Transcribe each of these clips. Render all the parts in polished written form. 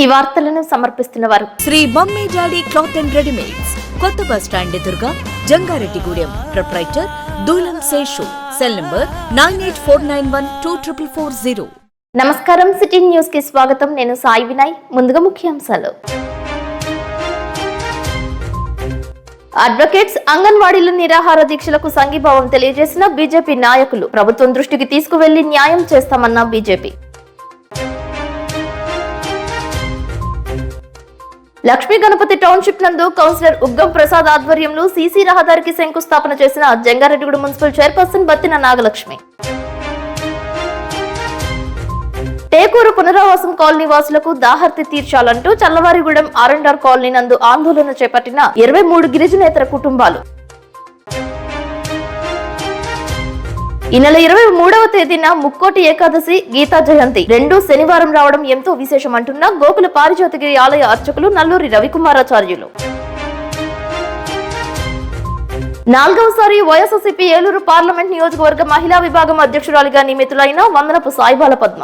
ఈ వార్తలను సమర్పిస్తున్న వారు Sri mummy daddy cloth and readymades, కొత్త బస్ స్టాండ్ ఎదురుగా, Jangareddygudem. Proprietor Doolam Seshu. Cell number 9849124440. నమస్కారం. సిటీ న్యూస్ కి స్వాగతం. నేను సాయి వినయ్. ముందుగా ముఖ్యాంశాలు. అడ్వకేట్స్ అంగన్వాడీలు నిరాహార దీక్షలకు సంఘీభావం తెలియజేసిన బీజేపీ నాయకులు. ప్రభుత్వం దృష్టికి తీసుకువెళ్లి న్యాయం చేస్తామన్న బీజేపీ. లక్ష్మీ గణపతి టౌన్షిప్ నందు కౌన్సిలర్ ఉగ్గం ప్రసాద్ ఆధ్వర్యంలో సీసీ రహదారికి శంకుస్థాపన చేసిన జంగారెడ్డిగూడెం మున్సిపల్ చైర్పర్సన్ బత్తిన నాగలక్ష్మి. టేకూరు పునరావాసం కాలనీ వాసులకు దాహర్తి తీర్చాలంటూ చల్లవారిగూడెం ఆర్ఎండ్ఆర్ కాలనీ నందు ఆందోళన చేపట్టిన 23 గిరిజనేతర కుటుంబాలు. ఈ నెల 23వ తేదీన ముక్కోటి ఏకాదశి, గీతా జయంతి రెండూ శనివారం రావడం ఎంతో విశేషం అంటున్న గోకుల పారిజాతగిరి ఆలయ అర్చకులు నల్లూరి రవికుమారాచార్యులు. 4వసారి వైఎస్ఆర్సీపీ ఏలూరు పార్లమెంట్ నియోజకవర్గ మహిళా విభాగం అధ్యక్షురాలిగా నియమితులైన వందనపు సాయిబాల పద్మ.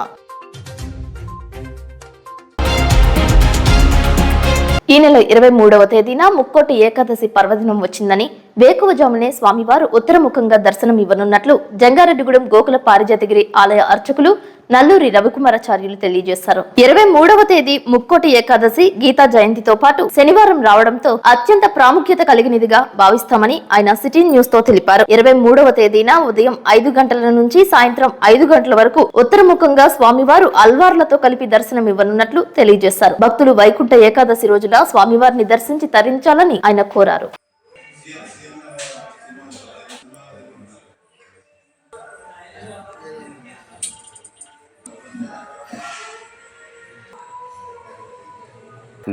ఈ నెల 23వ తేదీన ముక్కోటి ఏకాదశి పర్వదినం వచ్చిందని, వేకువజామునే స్వామివారు ఉత్తరముఖంగా దర్శనం ఇవ్వనున్నట్లు జంగారెడ్డిగూడెం గోకుల పారిజాతగిరి ఆలయ అర్చకులు నల్లూరి రవికుమారాచార్యులు తెలియజేశారు. 23వ తేదీ ముక్కోటి ఏకాదశి, గీతా జయంతితో పాటు శనివారం రావడంతో అత్యంత ప్రాముఖ్యత కలిగినదిగా భావిస్తామని ఆయన సిటీ న్యూస్ తో తెలిపారు. 23వ తేదీన ఉదయం 5 గంటల నుంచి సాయంత్రం 5 గంటల వరకు ఉత్తరముఖంగా స్వామివారు అల్వార్లతో కలిపి దర్శనం ఇవ్వనున్నట్లు తెలియజేశారు. భక్తులు వైకుంఠ ఏకాదశి రోజున స్వామివారిని దర్శించి తరించాలని ఆయన కోరారు.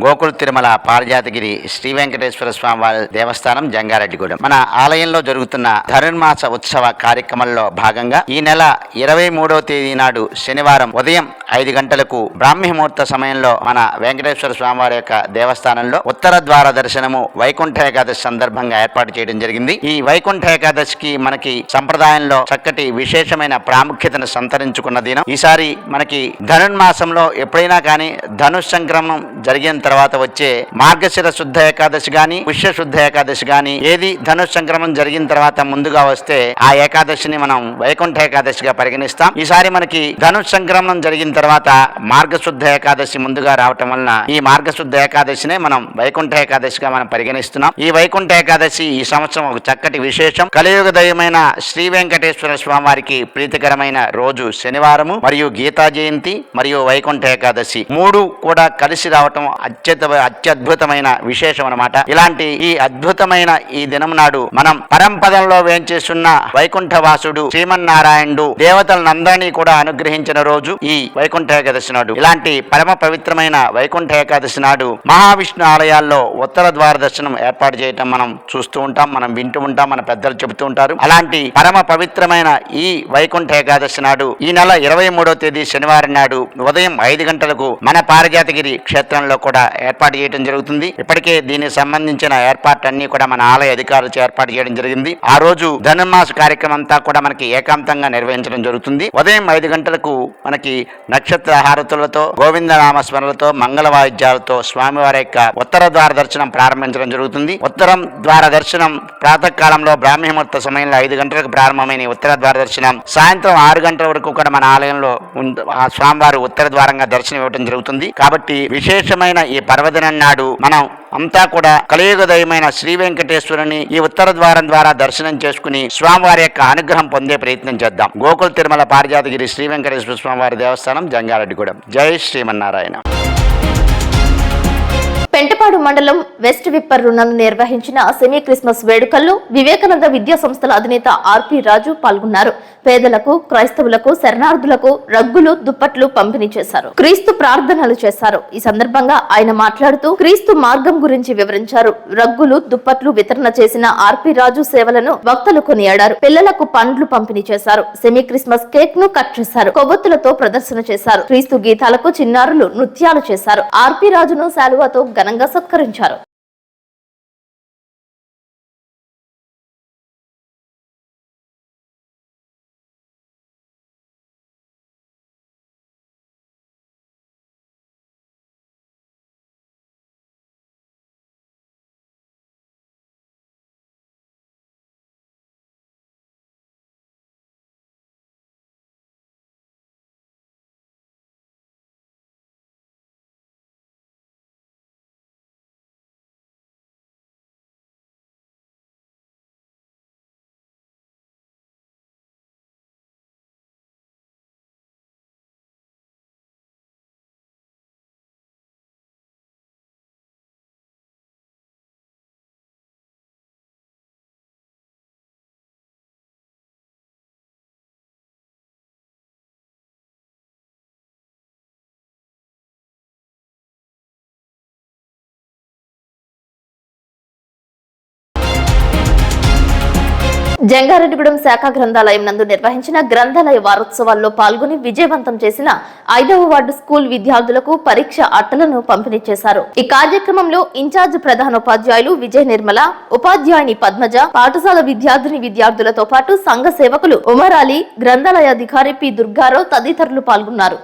గోకుల తిరుమల పారిజాతగిరి శ్రీ వెంకటేశ్వర స్వామి వారి దేవస్థానం జంగారెడ్డిగూడెం. మన ఆలయంలో జరుగుతున్న ధనుర్మాస ఉత్సవ కార్యక్రమంలో భాగంగా ఈ నెల 23వ తేదీ నాడు శనివారం ఉదయం 5 గంటలకు బ్రాహ్మీ ముహూర్త సమయంలో మన వెంకటేశ్వర స్వామి వారి యొక్క దేవస్థానంలో ఉత్తర ద్వార దర్శనము వైకుంఠ ఏకాదశి సందర్భంగా ఏర్పాటు చేయడం జరిగింది. ఈ వైకుంఠ ఏకాదశికి మనకి సంప్రదాయంలో చక్కటి విశేషమైన ప్రాముఖ్యతను సంతరించుకున్న దినం. ఈసారి మనకి ధనుర్మాసంలో ఎప్పుడైనా కానీ ధనుష్ సంక్రమణం జరిగిన తర్వాత వచ్చే మార్గశిర శుద్ధ ఏకాదశి గాని, పుష్య శుద్ధ ఏకాదశి గాని, ఏది ధనుష్ సంక్రమణం జరిగిన తర్వాత ముందుగా వస్తే ఆ ఏకాదశిని మనం వైకుంఠ ఏకాదశిగా పరిగణిస్తాం. ఈసారి మనకి ధనుష్ సంక్రమణం జరిగిన తర్వాత మార్గశుద్ధ ఏకాదశి ముందుగా రావటం వలన ఈ మార్గశుద్ధ ఏకాదశినే మనం వైకుంఠ ఏకాదశిగా మనం పరిగణిస్తున్నాం. ఈ వైకుంఠ ఏకాదశి ఈ సంవత్సరం ఒక చక్కటి విశేషం. కలియుగ దైవమైన శ్రీ వెంకటేశ్వర స్వామి వారికి ప్రీతికరమైన రోజు శనివారము, మరియు గీతా జయంతి, మరియు వైకుంఠ ఏకాదశి మూడు కూడా కలిసి రావటం అత్యద్భుతమైన విశేషం అన్నమాట. ఇలాంటి ఈ అద్భుతమైన ఈ దినం నాడు మనం పరంపదంలో వేంచేస్తున్న వైకుంఠవాసుడు శ్రీమన్నారాయణుడు దేవతలందరినీ కూడా అనుగ్రహించిన రోజు ఈ వైకుంఠ ఏకాదశి నాడు. ఇలాంటి పరమ పవిత్రమైన వైకుంఠ ఏకాదశి నాడు మహావిష్ణు ఆలయాల్లో ఉత్తర ద్వార దర్శనం ఏర్పాటు చేయటం మనం చూస్తూ ఉంటాం, మనం వింటూ ఉంటాం, మన పెద్దలు చెబుతూ ఉంటారు. అలాంటి పరమ పవిత్రమైన ఈ వైకుంఠ ఏకాదశి నాడు ఈ నెల 23వ తేదీ శనివారం నాడు ఉదయం 5 గంటలకు మన పారిజాతగిరి క్షేత్రంలో కూడా ఏర్పాటు చేయడం జరుగుతుంది. ఇప్పటికే దీనికి సంబంధించిన ఏర్పాట్లన్నీ కూడా మన ఆలయ అధికారులతో ఏర్పాటు చేయడం జరిగింది. ఆ రోజు ధనుర్మాస కార్యక్రమం అంతా కూడా మనకి ఏకాంతంగా నిర్వహించడం జరుగుతుంది. ఉదయం 5 గంటలకు మనకి నక్షత్ర హారతులతో, గోవింద నామస్మరణలతో, మంగళ వాయిద్యాలతో స్వామివారి యొక్క ఉత్తర ద్వార దర్శనం ప్రారంభించడం జరుగుతుంది. ఉత్తరం ద్వార దర్శనం ప్రాతకాలంలో బ్రాహ్మీ ముహూర్త సమయంలో 5 గంటలకు ప్రారంభమైన ఉత్తర ద్వార దర్శనం సాయంత్రం 6 గంటల వరకు కూడా మన ఆలయంలో ఆ స్వామివారు ఉత్తర ద్వారంగా దర్శనం ఇవ్వడం జరుగుతుంది. కాబట్టి విశేషమైన ఈ పర్వదినం నాడు మనం అంతా కూడా కలియుగ దైవమైన శ్రీ వెంకటేశ్వరుని ఈ ఉత్తర ద్వారం ద్వారా దర్శనం చేసుకుని స్వామివారి యొక్క అనుగ్రహం పొందే ప్రయత్నం చేద్దాం. గోకుల తిరుమల పారిజాతగిరి శ్రీ వెంకటేశ్వర స్వామివారి దేవస్థానం జంగారెడ్డిగూడెం. జై శ్రీమన్నారాయణ. పెంటపాడు మండలం వెస్ట్ విప్పర్ నందు నిర్వహించిన సెమీ క్రిస్మస్ వేడుకల్లో వివేకానంద విద్యా సంస్థల అధినేత ఆర్పి రాజు పాల్గొన్నారు. పేదలకు, క్రైస్తవులకు, శరణార్థులకు రగ్గులు, దుప్పట్లు పంపిణీ చేశారు. క్రీస్తు ప్రార్థనలు చేశారు. ఈ సందర్భంగా ఆయన మాట్లాడుతూ క్రీస్తు మార్గం గురించి వివరించారు. రగ్గులు, దుప్పట్లు వితరణ చేసిన ఆర్పి రాజు సేవలను వక్తలు కొనియాడారు. పిల్లలకు పండ్లు పంపిణీ చేశారు. సెమీ క్రిస్మస్ కేక్ ను కట్ చేశారు. కొవ్వొత్తులతో ప్రదర్శన చేశారు. క్రీస్తు గీతాలకు చిన్నారులు నృత్యాలు చేశారు. ఆర్పి రాజును శాలువాతో ఘనంగా సత్కరించారు. జంగారెడ్డిగూడెం శాఖ గ్రంథాలయం నందు నిర్వహించిన గ్రంథాలయ వారోత్సవాల్లో పాల్గొని విజయవంతం చేసిన 5వ వార్డు స్కూల్ విద్యార్థులకు పరీక్ష అట్టలను పంపిణీ చేశారు. ఈ కార్యక్రమంలో ఇన్ఛార్జ్ ప్రధానోపాధ్యాయులు విజయ నిర్మల, ఉపాధ్యాయుని పద్మజ, పాఠశాల విద్యార్థులతో పాటు సంఘ సేవకులు ఉమరాలి, గ్రంథాలయ అధికారి పి దుర్గారావు తదితరులు పాల్గొన్నారు.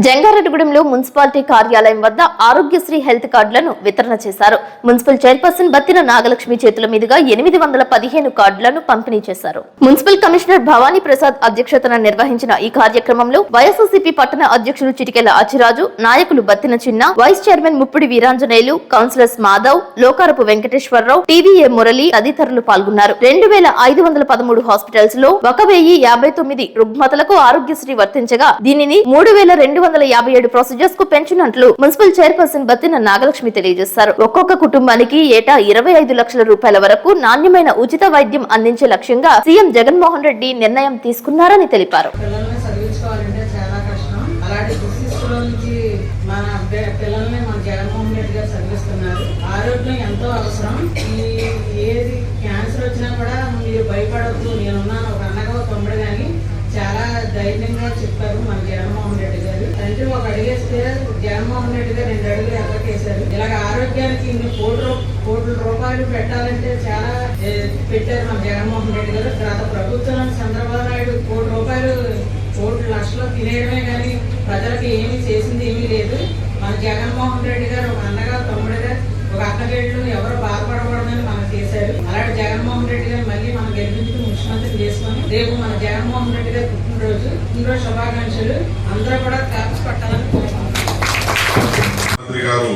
జంగారెడ్డిగూడెంలో మున్సిపాలిటీ కార్యాలయం వద్ద ఆరోగ్యశ్రీ హెల్త్ కార్డులను వితరణ చేశారు. మున్సిపల్ చైర్పర్సన్ బత్తిన నాగలక్ష్మి చేతుల మీదుగా 815 కార్డులను పంపిణీ చేశారు. మున్సిపల్ కమిషనర్ భవానీ ప్రసాద్ అధ్యక్షతన నిర్వహించిన ఈ కార్యక్రమంలో వైఎస్ఆర్సీపీ పట్టణ అధ్యక్షులు చిటికెల అచ్చిరాజు, నాయకులు Battina Chinna, vice chairman Muppidi Veeranjaneyulu, councillors Madhav, Lokarapu Venkateswararao, TVA Murali తదితరులు పాల్గొన్నారు. 2513 హాస్పిటల్స్ లో 1059 రుగ్మతలకు ఆరోగ్యశ్రీ వర్తించగా దీనిని 3257 ప్రొసీజర్స్ కు పెంచినట్లు మున్సిపల్ చైర్పర్సన్ బత్తిన నాగలక్ష్మి తెలియజేశారు. ఒక్కొక్క కుటుంబానికి ఏటా 25 లక్షల రూపాయల వరకు నాణ్యమైన ఉచిత వైద్యం అందించే లక్ష్యంగా సీఎం జగన్మోహన్ రెడ్డి నిర్ణయం తీసుకున్నారని తెలిపారు. చాలా ధైర్యంగా చెప్పారు మన జగన్మోహన్ రెడ్డి గారు. తండ్రి ఒక అడిగేస్తే జగన్మోహన్ రెడ్డి గారు 2 అడుగులు ఎక్కకేశారు. ఇలాగ ఆరోగ్యానికి ఇన్ని కోట్ల రూపాయలు పెట్టాలంటే చాలా పెట్టారు మన జగన్మోహన్ రెడ్డి గారు. గత ప్రభుత్వం చంద్రబాబు నాయుడు కోట్ల లక్షలు తినేయడమే కానీ ప్రజలకు ఏమీ చేసింది ఏమీ లేదు. మన జగన్మోహన్ రెడ్డి గారు ఒక అన్నగా, తమ్ముడుగా, ఒక అక్కగేళ్ళు ఎవరు బాధపడకూడదని మనకు చేశారు. అలాంటి జగన్మోహన్ రెడ్డి గారు మళ్ళీ మనం గెలిపించి ముఖ్యమంత్రి చేసుకొని రేపు మన జగన్మోహన్ రెడ్డి గారు పుట్టినరోజు శుభాకాంక్షలు. అందరూ కూడా క్లాప్స్ పట్టాలని మంత్రి గారు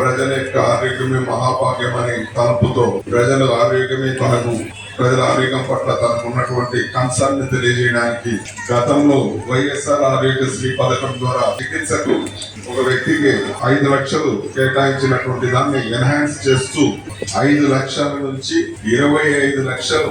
ప్రజల యొక్క ఆరోగ్యమే మహాభాగ్యమని తలుపుతో ప్రజల ఆరోగ్యమే ప్రజల ఆరోగ్యం పట్ల తనకు ఉన్నటువంటి కన్సర్న్ ని తెలియజేయడానికి గతంలో వైఎస్ఆర్ ఆరోగ్యశ్రీ పథకం ద్వారా చికిత్సకు ఒక వ్యక్తికి 5 లక్షలు కేటాయించినటువంటి దాన్ని ఎన్హాన్స్ చేస్తూ 5 లక్షల నుంచి 25 లక్షలు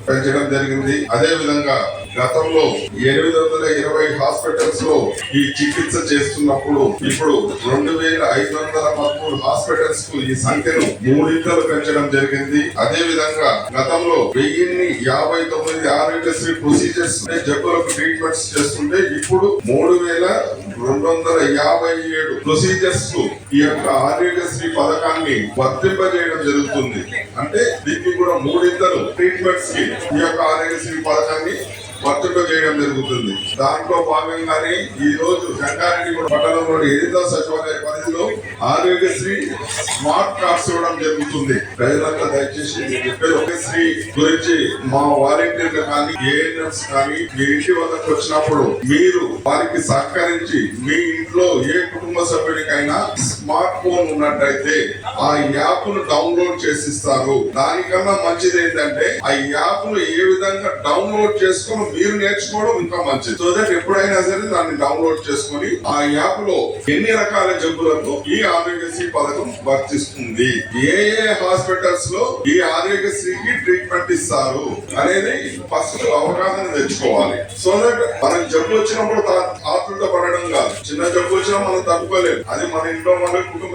పెంచడం జరిగింది. అదే విధంగా గతంలో 820 హాస్పిటల్స్ లో ఈ చికిత్స చేస్తున్నప్పుడు ఇప్పుడు 2513 హాస్పిటల్స్ కు ఈ సంఖ్యను 3 పెంచడం జరిగింది. అదే విధంగా గతంలో 1059 ఆరోగ్యశ్రీ ప్రొసీజర్స్ జబ్బులకు ట్రీట్మెంట్స్ చేస్తుంటే ఇప్పుడు 3257 ప్రొసీజర్స్ కు ఈ యొక్క ఆరోగ్యశ్రీ పథకాన్ని వర్తింపజేయడం జరుగుతుంది. అంటే దీనికి కూడా 3 ట్రీట్మెంట్స్ కి ఈ యొక్క ఆరోగ్యశ్రీ పథకాన్ని వర్తింపజేయడం జరుగుతుంది. దాంట్లో భాగంగానే ఈ రోజు జంగారెడ్డిగూడెం పట్టణంలోని 8వ సచివాలయ పరిధిలో ఆరోగ్యశ్రీ స్మార్ట్ కార్డ్స్ ఇవ్వడం జరుగుతుంది. ప్రజలంతా దయచేసి ఆరోగ్యశ్రీ గురించి మా వాలంటీర్లు కానీ, ఏఎన్ఎంస్ కానీ మీ ఇంటి వద్దకు వచ్చినప్పుడు మీరు వారికి సహకరించి మీ ఇంట్లో ఏ కుటుంబ సభ్యుడికైనా స్మార్ట్ ఫోన్ ఉన్నట్టయితే ఆ యాప్ ను డౌన్లోడ్ చేసిస్తారు. దానికన్నా మంచిది ఏంటంటే ఆ యాప్ ను ఏ విధంగా డౌన్లోడ్ చేసుకుని మీరు నేర్చుకోవడం ఇంకా మంచిది. సో దట్ ఎప్పుడైనా సరే దాన్ని డౌన్లోడ్ చేసుకుని ఆ యాప్ లో ఎన్ని రకాల జబ్బులకు ఈ ఆరోగ్యశ్రీ పథకం వర్తిస్తుంది, ఏ హాస్పిటల్స్ లో ఈ ఆరోగ్యశ్రీకి ట్రీట్మెంట్ ఇస్తారు అనేది ఫస్ట్ అవగాహన తెచ్చుకోవాలి. సో దట్ మనం జబ్బు వచ్చినప్పుడు ఆతృత పడడం కాదు. చిన్న జబ్బు వచ్చినా మనం తట్టుకోలేము. అది మన ఇంట్లో మన కుటుంబ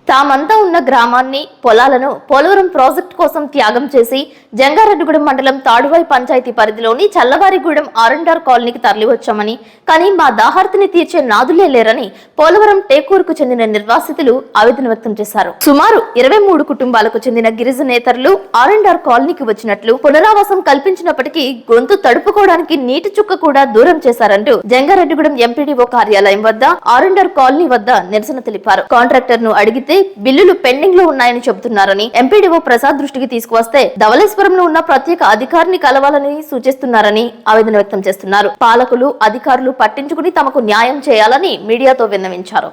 తామంతా ఉన్న గ్రామాన్ని, పొలాలను పోలవరం ప్రాజెక్టు కోసం త్యాగం చేసి జంగారెడ్డిగూడెం మండలం తాడువాయి పంచాయతీ పరిధిలోని చల్లవారిగూడెం ఆర్ఎండ్ఆర్ కాలనీకి తరలివచ్చామని, కానీ మా దాహార్తిని తీర్చే నాదులే లేరని పోలవరం టేకూరుకు చెందిన నిర్వాసితులు ఆవేదన వ్యక్తం చేశారు. సుమారు 23 కుటుంబాలకు చెందిన గిరిజనేతరులు ఆర్ఎండ్ఆర్ కాలనీకి వచ్చినట్లు పునరావాసం కల్పించినప్పటికీ గొంతు తడుపుకోవడానికి నీటి చుక్క కూడా దూరం చేశారంటూ జంగారెడ్డిగూడెం ఎంపీడీఓ కార్యాలయం వద్ద ఆర్ఎండ్ఆర్ కాలనీ వద్ద నిరసన తెలిపారు. కాంట్రాక్టర్ ను అడిగితే బిల్లులు పెండింగ్ లో ఉన్నాయని చెబుతున్నారని, ఎంపీడీఓ ప్రసాద్ దృష్టికి తీసుకువస్తే ధవళేశ్వరంలో ఉన్న ప్రత్యేక అధికారిని కలవాలని సూచిస్తున్నారని ఆవేదన వ్యక్తం చేస్తున్నారు. పాలకులు, అధికారులు పట్టించుకుని తమకు న్యాయం చేయాలని మీడియాతో విన్నవించారు.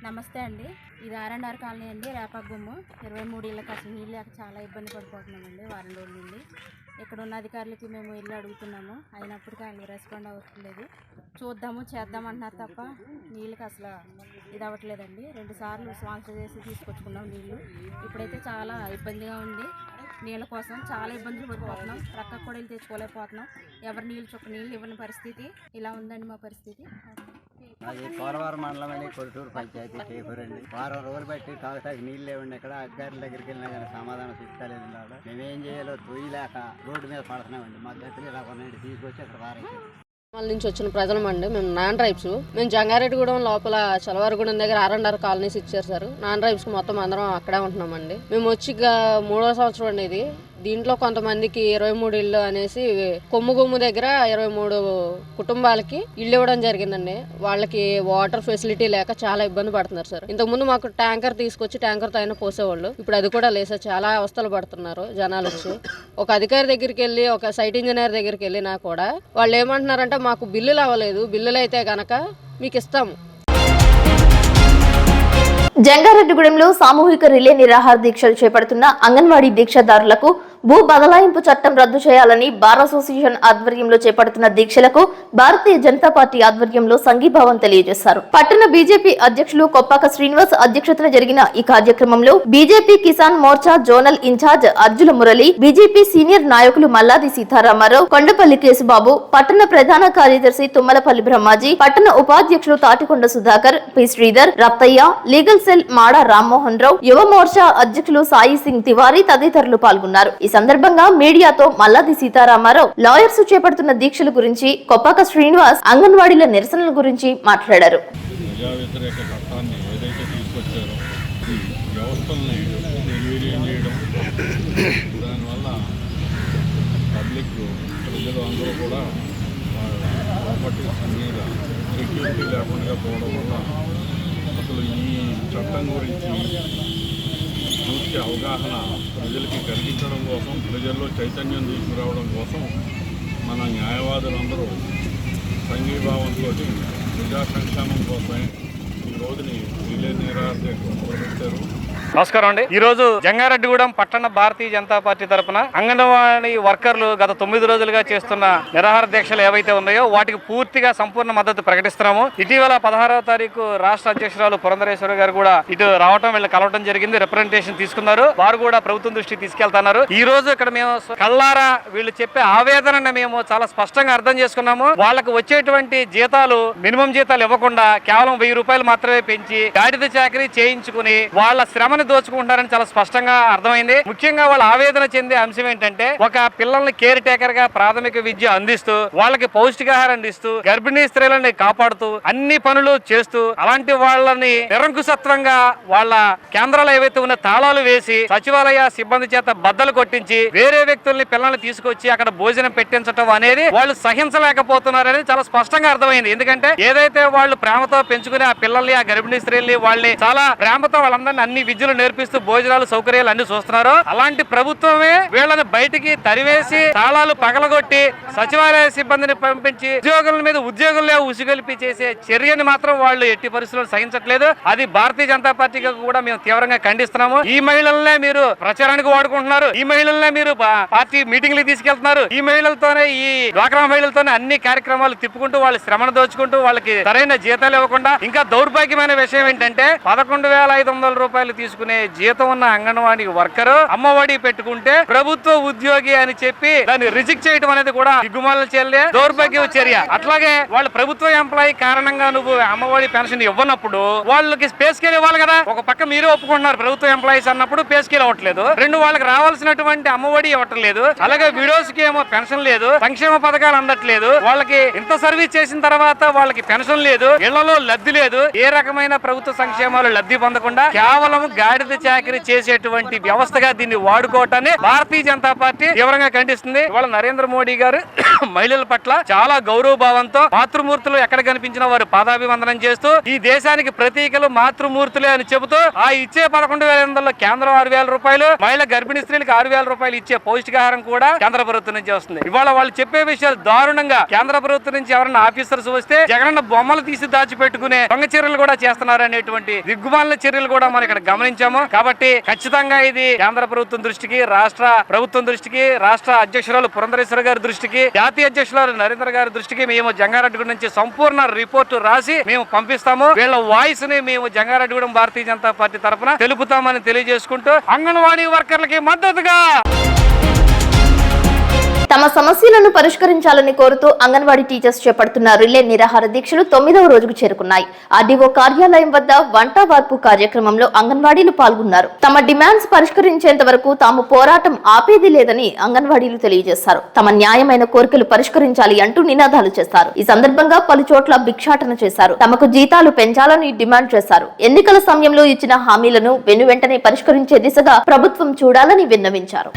నమస్తే అండి, ఇది ఆర్ఎండ్ఆర్ కాలనీ అండి. రేపగుమ్ము 23 ఇళ్ళకి అసలు నీళ్ళు చాలా ఇబ్బంది పడిపోతున్నామండి వారం రోజుల నుండి. ఇక్కడ ఉన్న అధికారులకి మేము వెళ్ళి అడుగుతున్నాము, అయినప్పటికీ వాళ్ళు రెస్పాండ్ అవ్వట్లేదు. చూద్దాము చేద్దాం అంటున్నారు తప్ప నీళ్ళకి అసలు ఇది అవ్వట్లేదండి. 2 సార్లు స్పాన్సర్ చేసి తీసుకొచ్చుకున్నాం నీళ్ళు. ఇప్పుడైతే చాలా ఇబ్బందిగా ఉంది. నీళ్ళ కోసం చాలా ఇబ్బందులు పడిపోతున్నాం. ప్రక్కకు కూడా వెళ్ళి తెచ్చుకోలేకపోతున్నాం. ఎవరు నీళ్ళు ఇవ్వని పరిస్థితి. ఇలా ఉందండి మా పరిస్థితి. అది పోలవరం మండలం అని కొడుటూరు పంచాయతీ చేకూరండి. 6 రోజులు బట్టి తాగుతాకి నీళ్ళు లేవండి. ఎక్కడ అధికారుల దగ్గరికి వెళ్ళినా కానీ సమాధానం చెప్తలేదు. మేమేం చేయాలో తొయ్యలేక రోడ్డు మీద పడుతున్నామండి. మా గతులు ఇలా కొన్నాయండి, తీసుకొచ్చి అక్కడ వారేసారు. వాళ్ళ నుంచి వచ్చిన ప్రజలమండి. మేము నాన్ ట్రైబ్స్. మేము జంగారెడ్డిగూడెం లోపల చలవారిగూడెం దగ్గర R&R కాలనీస్ ఇచ్చారు సార్. నాన్ ట్రైబ్స్ మొత్తం అందరం అక్కడే ఉంటున్నామండి. మేము వచ్చి 3వ సంవత్సరం అండి ఇది. దీంట్లో కొంతమందికి 23 ఇళ్ళు అనేసి కొమ్ము దగ్గర 23 కుటుంబాలకి ఇల్లు ఇవ్వడం జరిగిందండి. వాళ్ళకి వాటర్ ఫెసిలిటీ లేక చాలా ఇబ్బంది పడుతున్నారు సార్. ఇంతకుముందు మాకు ట్యాంకర్ తీసుకొచ్చి ట్యాంకర్తో అయినా పోసేవాళ్ళు. ఇప్పుడు అది కూడా లేదు సార్. చాలా అవస్థలు పడుతున్నారు జనాలు వచ్చి. ఒక అధికారి దగ్గరికి వెళ్ళి, ఒక సైట్ ఇంజనీర్ దగ్గరికి వెళ్ళినా కూడా వాళ్ళు ఏమంటున్నారంటే మాకు బిల్లులు అవ్వలేదు, బిల్లులు అయితే గనక మీకు ఇస్తాము. జంగారెడ్డిగూడెంలో సామూహిక రిలే నిరాహార దీక్షలు చేపడుతున్న అంగన్వాడీ దీక్షదారులకు భూ బదలాయింపు చట్టం రద్దు చేయాలని బార్ అసోసియేషన్ ఆధ్వర్యంలో చేపడుతున్న దీక్షలకు భారతీయ జనతా పార్టీ ఆధ్వర్యంలో సంఘీభావం తెలియజేశారు. పట్టణ బీజేపీ అధ్యక్షులు కొప్పాక శ్రీనివాస్ అధ్యక్షతన జరిగిన ఈ కార్యక్రమంలో BJP Kisan Morcha zonal incharge Arjula Murali, BJP senior నాయకులు మల్లాది సీతారామారావు, కొండపల్లి కేసుబాబు, పట్టణ ప్రధాన కార్యదర్శి తుమ్మలపల్లి బ్రహ్మాజీ, పట్టణ ఉపాధ్యక్షులు Tatikonda Sudhakar, P Sridhar, Rattaiah, legal cell Mada Rammohan Rao, యువ మోర్చా అధ్యక్షులు సాయి సింగ్ తివారీ తదితరులు పాల్గొన్నారు. ఈ సందర్భంగా మీడియాతో మల్లాది సీతారామారావు లాయర్స్ చేపడుతున్న దీక్షల గురించి, కొప్పాక శ్రీనివాస్ అంగన్వాడీల నిరసనల గురించి మాట్లాడారు. ప్రజా వ్యతిరేక చట్టాన్ని ఏదైతే తీసుకొచ్చారో ఈ వ్యవస్థల్ని నిర్వీర్యం చేయడం, దానివల్ల పబ్లిక్ ప్రజలు అందరూ కూడా వాళ్ళ ప్రాపర్టీస్ మీద సెక్యూరిటీ లేకుండా పోవడం వల్ల అసలు ఈ చట్టం గురించి పూర్తి అవగాహన ప్రజలకి కలిగించడం కోసం, ప్రజల్లో చైతన్యం తీసుకురావడం కోసం మన న్యాయవాదులందరూ సంఘీభావంతో ప్రజా సంక్షేమం కోసమే ఈ రోజుని రిలే నిరాహార దీక్ష మొదలుపెట్టారు. నమస్కారం అండి. ఈ రోజు జంగారెడ్డిగూడెం పట్టణ భారతీయ జనతా పార్టీ తరఫున అంగన్వాడీ వర్కర్లు గత 9 రోజులుగా చేస్తున్న నిరాహార దీక్షలు ఏవైతే ఉన్నాయో వాటికి పూర్తిగా సంపూర్ణ మద్దతు ప్రకటిస్తున్నాము. ఇటీవల 16వ తారీఖు రాష్ట్ర అధ్యక్షురాలు పురంధరేశ్వరి గారు కూడా ఇటు రావటం, వీళ్ళు కలవటం జరిగింది. రిప్రజెంటేషన్ తీసుకున్నారు. వారు కూడా ప్రభుత్వం దృష్టికి తీసుకెళ్తున్నారు. ఈ రోజు ఇక్కడ మేము కల్లారా వీళ్ళు చెప్పే ఆవేదనని మేము చాలా స్పష్టంగా అర్థం చేసుకున్నాము. వాళ్ళకు వచ్చేటువంటి జీతాలు మినిమం జీతాలు ఇవ్వకుండా కేవలం 1000 రూపాయలు మాత్రమే పెంచి గాడిద చాకరీ చేయించుకుని వాళ్ళ శ్రమని దోచుకుంటారని చాలా స్పష్టంగా అర్థమైంది. ముఖ్యంగా వాళ్ళ ఆవేదన చెందే అంశం ఏంటంటే, ఒక పిల్లల్ని కేర్ టేకర్ గా ప్రాథమిక విద్య అందిస్తూ, వాళ్ళకి పౌష్టికాహారం అందిస్తూ, గర్భిణీ స్త్రీలని కాపాడుతూ, అన్ని పనులు చేస్తూ, అలాంటి వాళ్ళని నిరంకుశత్వంగా వాళ్ళ కేంద్రాలు ఏవైతే ఉన్న తాళాలు వేసి సచివాలయ సిబ్బంది చేత బద్దలు కొట్టించి వేరే వ్యక్తుల్ని పిల్లల్ని తీసుకొచ్చి అక్కడ భోజనం పెట్టించడం అనేది వాళ్ళు సహించలేకపోతున్నారని చాలా స్పష్టంగా అర్థమైంది. ఎందుకంటే ఏదైతే వాళ్ళు ప్రేమతో పెంచుకుని ఆ పిల్లల్ని, ఆ గర్భిణీ స్త్రీల్ని, వాళ్ళని చాలా ప్రేమతో వాళ్ళందరినీ అన్ని విద్యలు నేర్పిస్తూ భోజనాలు సౌకర్యాలు అన్ని చూస్తున్నారు. అలాంటి ప్రభుత్వమే వీళ్ళని బయటికి తరివేసి తాళాలు పగలగొట్టి సచివాలయ సిబ్బందిని పంపించి ఉద్యోగుల మీద ఉద్యోగులే ఉసిగొల్పి చేసే చర్యని మాత్రం వాళ్ళు ఎట్టి పరిస్థితుల్లో సహించట్లేదు. అది భారతీయ జనతా పార్టీకి కూడా మేము తీవ్రంగా ఖండిస్తున్నాము. ఈ మహిళలనే మీరు ప్రచారానికి వాడుకుంటున్నారు. ఈ మహిళలనే మీరు పార్టీ మీటింగ్లు తీసుకెళ్తున్నారు. ఈ మహిళలతోనే, ఈ డ్వాక్రా మహిళలతోనే అన్ని కార్యక్రమాలు తిప్పుకుంటూ వాళ్ళ శ్రమను దోచుకుంటూ వాళ్ళకి సరైన జీతాలు ఇవ్వకుండా, ఇంకా దౌర్భాగ్యమైన విషయం ఏంటంటే 11,500 రూపాయలు తీసుకునే జీతం ఉన్న అంగన్వాడీ వర్కర్ అమ్మఒడి పెట్టుకుంటే ప్రభుత్వ ఉద్యోగి అని చెప్పి దాన్ని రిజెక్ట్ చేయడం అనేది కూడా దిగ్గుమాల చెల్లే దౌర్భాగ్య చర్య. అట్లాగే వాళ్ళు ప్రభుత్వ ఎంప్లాయీ కారణంగా నువ్వు అమ్మఒడి పెన్షన్ ఇవ్వనప్పుడు వాళ్ళకి పే స్కేల్ ఇవ్వాలి కదా. ఒక పక్క మీరే ఒప్పుకుంటున్నారు ప్రభుత్వ ఎంప్లాయీస్ అన్నప్పుడు పే స్కేల్ ఇవ్వట్లేదు. 2 వాళ్ళకి రావాల్సినటువంటి అమ్మఒడి ఇవ్వటం లేదు. అలాగే విడోస్ కి ఏమో పెన్షన్ లేదు, సంక్షేమ పథకాలు అందట్లేదు. వాళ్ళకి ఇంత సర్వీస్ చేసిన తర్వాత వాళ్ళకి పెన్షన్ లేదు, ఇళ్లలో లబ్ధి లేదు. ఏ రకమైన ప్రభుత్వ సంక్షేమాలు లబ్ధి పొందకుండా కేవలం గాడిద చాకరీ చేసేటువంటి వ్యవస్థగా దీన్ని వాడుకోవటాన్ని భారతీయ జనతా పార్టీ తీవ్రంగా ఖండిస్తుంది. ఇవాళ నరేంద్ర మోడీ గారు మహిళల పట్ల చాలా గౌరవ భావంతో మాతృమూర్తులు ఎక్కడ కనిపించిన వారు పాదాభివందనం చేస్తూ ఈ దేశానికి ప్రతీకలు మాతృమూర్తులే అని చెబుతూ ఆ ఇచ్చే 11,800 కేంద్రం 6,000 రూపాయలు, మహిళ గర్భిణీ స్త్రీలకు 6,000 రూపాయలు ఇచ్చే పౌష్టికాహారం కూడా కేంద్ర ప్రభుత్వం నుంచి వస్తుంది. ఇవాళ వాళ్ళు చెప్పే విషయాలు దారుణంగా. కేంద్ర ప్రభుత్వం నుంచి ఎవరైనా ఆఫీసర్స్ వస్తే జగనన్న బొమ్మలు తీసి దాచిపెట్టుకునే దొంగ చర్యలు కూడా చేస్తున్నారు అనేటువంటి దిగ్గుమాలిన చర్యలు కూడా మనం ఇక్కడ గమనించాం. తీసుకొచ్చాము. కాబట్టి ఖచ్చితంగా ఇది కేంద్ర ప్రభుత్వం దృష్టికి, రాష్ట్ర ప్రభుత్వం దృష్టికి, రాష్ట్ర అధ్యక్షురాలు పురంధరేశ్వరి గారి దృష్టికి, జాతీయ అధ్యక్షురాలు నరేంద్ర గారి దృష్టికి మేము జంగారెడ్డిగూడెం నుంచి సంపూర్ణ రిపోర్టు రాసి మేము పంపిస్తాము. వీళ్ళ వాయిస్ ని మేము జంగారెడ్డిగూడెం భారతీయ జనతా పార్టీ తరఫున తెలుపుతామని తెలియజేసుకుంటూ అంగన్వాడీ వర్కర్లకి మద్దతుగా తమ సమస్యలను పరిష్కరించాలని కోరుతూ అంగన్వాడీ టీచర్స్ చేపడుతున్న రిలే నిరాహార దీక్షలు 9వ రోజుకు చేరుకున్నాయి. ఆర్డీఓ కార్యాలయం వద్ద వంట వార్పు కార్యక్రమంలో అంగన్వాడీలు పాల్గొన్నారు. తమ డిమాండ్స్ పరిష్కరించేంత వరకు తాము పోరాటం ఆపేది లేదని అంగన్వాడీలు తెలియజేశారు. తమ న్యాయమైన కోరికలు పరిష్కరించాలి అంటూ నినాదాలు చేశారు. ఈ సందర్భంగా పలు చోట్ల భిక్షాటన చేశారు. తమకు జీతాలు పెంచాలని డిమాండ్ చేశారు. ఎన్నికల సమయంలో ఇచ్చిన హామీలను వెనువెంటనే పరిష్కరించే దిశగా ప్రభుత్వం చూడాలని విన్నవించారు.